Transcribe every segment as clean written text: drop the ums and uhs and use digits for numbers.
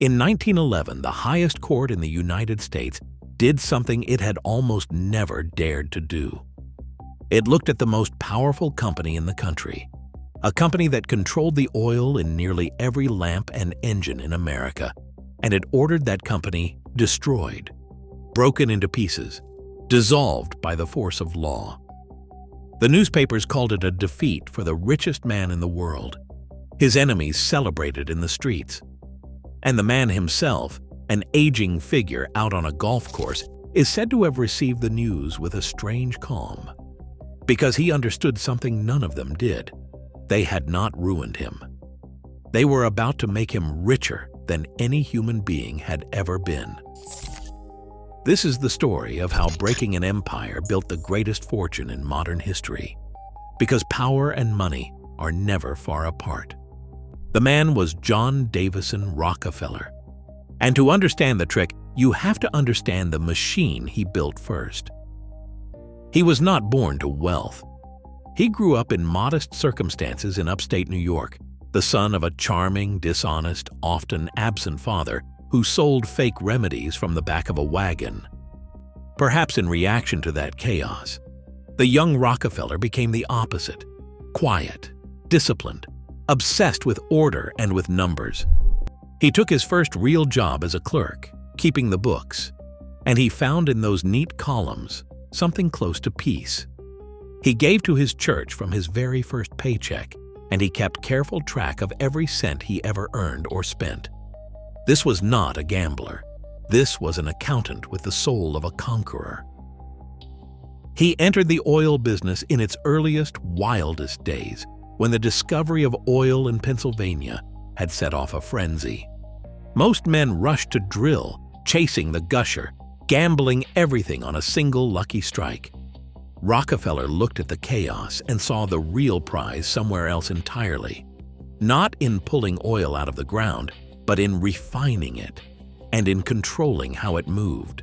In 1911, the highest court in the United States did something it had almost never dared to do. It looked at the most powerful company in the country, a company that controlled the oil in nearly every lamp and engine in America, and it ordered that company destroyed, broken into pieces, dissolved by the force of law. The newspapers called it a defeat for the richest man in the world. His enemies celebrated in the streets. And the man himself, an aging figure out on a golf course, is said to have received the news with a strange calm. Because he understood something none of them did. They had not ruined him. They were about to make him richer than any human being had ever been. This is the story of how breaking an empire built the greatest fortune in modern history. Because power and money are never far apart. The man was John Davison Rockefeller. And to understand the trick, you have to understand the machine he built first. He was not born to wealth. He grew up in modest circumstances in upstate New York, the son of a charming, dishonest, often absent father who sold fake remedies from the back of a wagon. Perhaps in reaction to that chaos, the young Rockefeller became the opposite: quiet, disciplined, obsessed with order and with numbers. He took his first real job as a clerk, keeping the books, and he found in those neat columns something close to peace. He gave to his church from his very first paycheck, and he kept careful track of every cent he ever earned or spent. This was not a gambler. This was an accountant with the soul of a conqueror. He entered the oil business in its earliest, wildest days, when the discovery of oil in Pennsylvania had set off a frenzy. Most men rushed to drill, chasing the gusher, gambling everything on a single lucky strike. Rockefeller looked at the chaos and saw the real prize somewhere else entirely, not in pulling oil out of the ground, but in refining it and in controlling how it moved.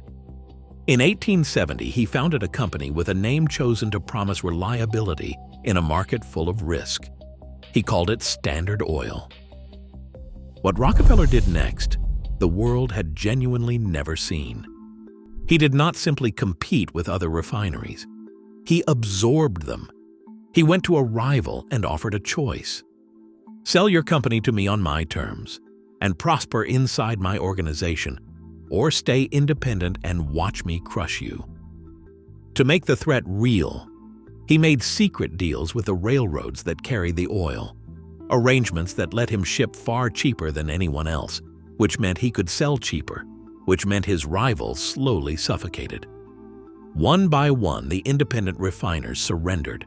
In 1870, he founded a company with a name chosen to promise reliability in a market full of risk. He called it Standard Oil. What Rockefeller did next, the world had genuinely never seen. He did not simply compete with other refineries. He absorbed them. He went to a rival and offered a choice. Sell your company to me on my terms and prosper inside my organization, or stay independent and watch me crush you. To make the threat real, he made secret deals with the railroads that carried the oil, arrangements that let him ship far cheaper than anyone else, which meant he could sell cheaper, which meant his rivals slowly suffocated. One by one, the independent refiners surrendered.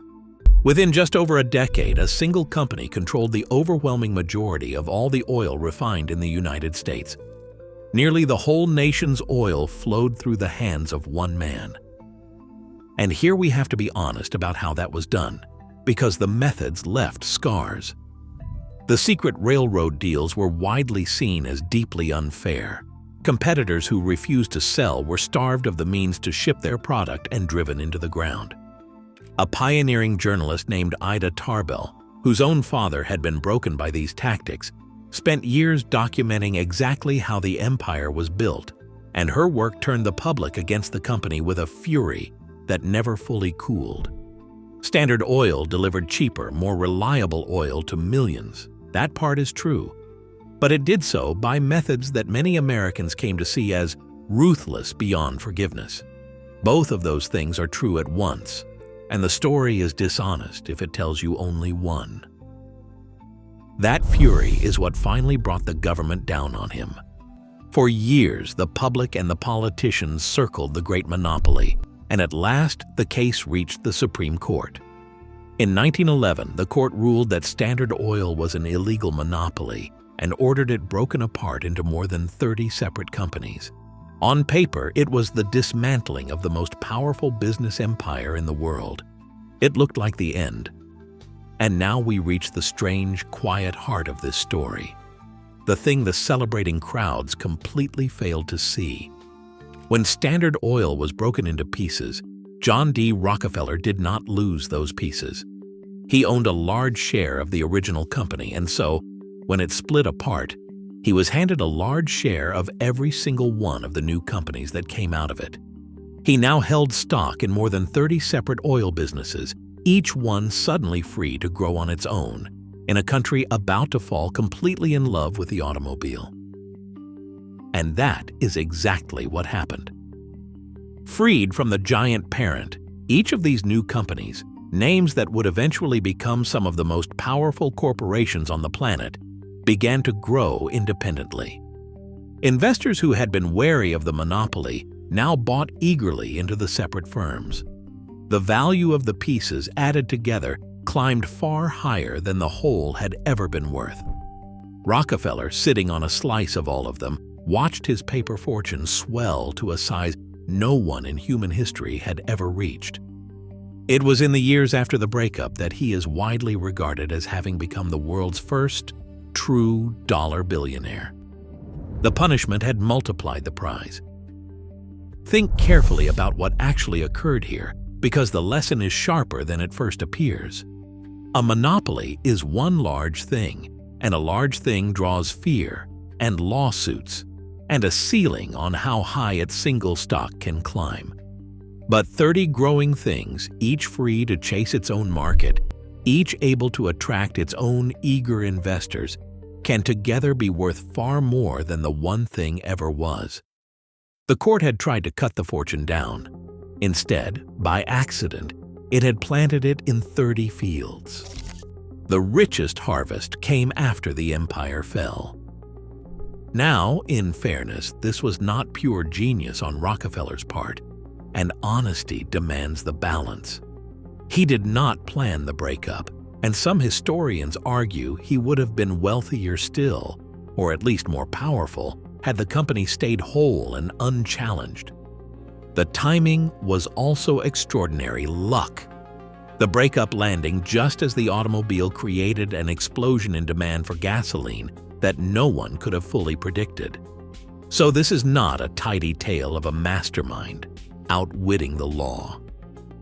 Within just over a decade, a single company controlled the overwhelming majority of all the oil refined in the United States. Nearly the whole nation's oil flowed through the hands of one man. And here we have to be honest about how that was done, because the methods left scars. The secret railroad deals were widely seen as deeply unfair. Competitors who refused to sell were starved of the means to ship their product and driven into the ground. A pioneering journalist named Ida Tarbell, whose own father had been broken by these tactics, spent years documenting exactly how the empire was built, and her work turned the public against the company with a fury that never fully cooled. Standard Oil delivered cheaper, more reliable oil to millions. That part is true. But it did so by methods that many Americans came to see as ruthless beyond forgiveness. Both of those things are true at once, and the story is dishonest if it tells you only one. That fury is what finally brought the government down on him. For years, the public and the politicians circled the great monopoly, and at last the case reached the Supreme Court. In 1911, the court ruled that Standard Oil was an illegal monopoly and ordered it broken apart into more than 30 separate companies. On paper, it was the dismantling of the most powerful business empire in the world. It looked like the end. And now we reach the strange, quiet heart of this story, the thing the celebrating crowds completely failed to see. When Standard Oil was broken into pieces, John D. Rockefeller did not lose those pieces. He owned a large share of the original company, and so, when it split apart, He was handed a large share of every single one of the new companies that came out of it. He now held stock in more than 30 separate oil businesses, each one suddenly free to grow on its own, in a country about to fall completely in love with the automobile. And that is exactly what happened. Freed from the giant parent, each of these new companies, names that would eventually become some of the most powerful corporations on the planet, began to grow independently. Investors who had been wary of the monopoly now bought eagerly into the separate firms. The value of the pieces added together climbed far higher than the whole had ever been worth. Rockefeller, sitting on a slice of all of them, watched his paper fortune swell to a size no one in human history had ever reached. It was in the years after the breakup that he is widely regarded as having become the world's first true dollar billionaire. The punishment had multiplied the prize. Think carefully about what actually occurred here, because the lesson is sharper than it first appears. A monopoly is one large thing, and a large thing draws fear and lawsuits and a ceiling on how high its single stock can climb. But 30 growing things, each free to chase its own market, each able to attract its own eager investors, can together be worth far more than the one thing ever was. The court had tried to cut the fortune down. Instead, by accident, it had planted it in 30 fields. The richest harvest came after the empire fell. Now, in fairness, this was not pure genius on Rockefeller's part, and honesty demands the balance. He did not plan the breakup, and some historians argue he would have been wealthier still, or at least more powerful, had the company stayed whole and unchallenged. The timing was also extraordinary luck. The breakup landing just as the automobile created an explosion in demand for gasoline that no one could have fully predicted. So this is not a tidy tale of a mastermind outwitting the law.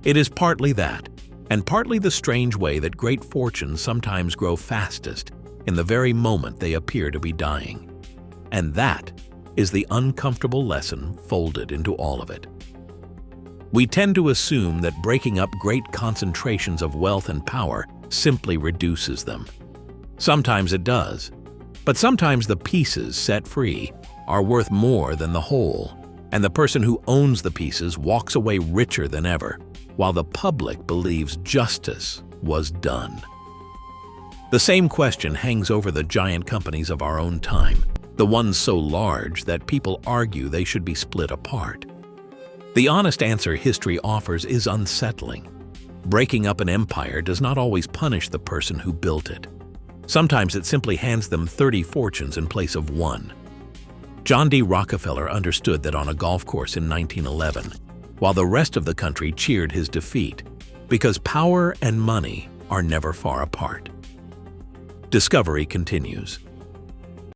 It is partly that, and partly the strange way that great fortunes sometimes grow fastest in the very moment they appear to be dying. And that is the uncomfortable lesson folded into all of it. We tend to assume that breaking up great concentrations of wealth and power simply reduces them. Sometimes it does, but sometimes the pieces set free are worth more than the whole, and the person who owns the pieces walks away richer than ever, while the public believes justice was done. The same question hangs over the giant companies of our own time, the ones so large that people argue they should be split apart. The honest answer history offers is unsettling. Breaking up an empire does not always punish the person who built it. Sometimes it simply hands them 30 fortunes in place of one. John D. Rockefeller understood that on a golf course in 1911, while the rest of the country cheered his defeat, because power and money are never far apart. Discovery continues.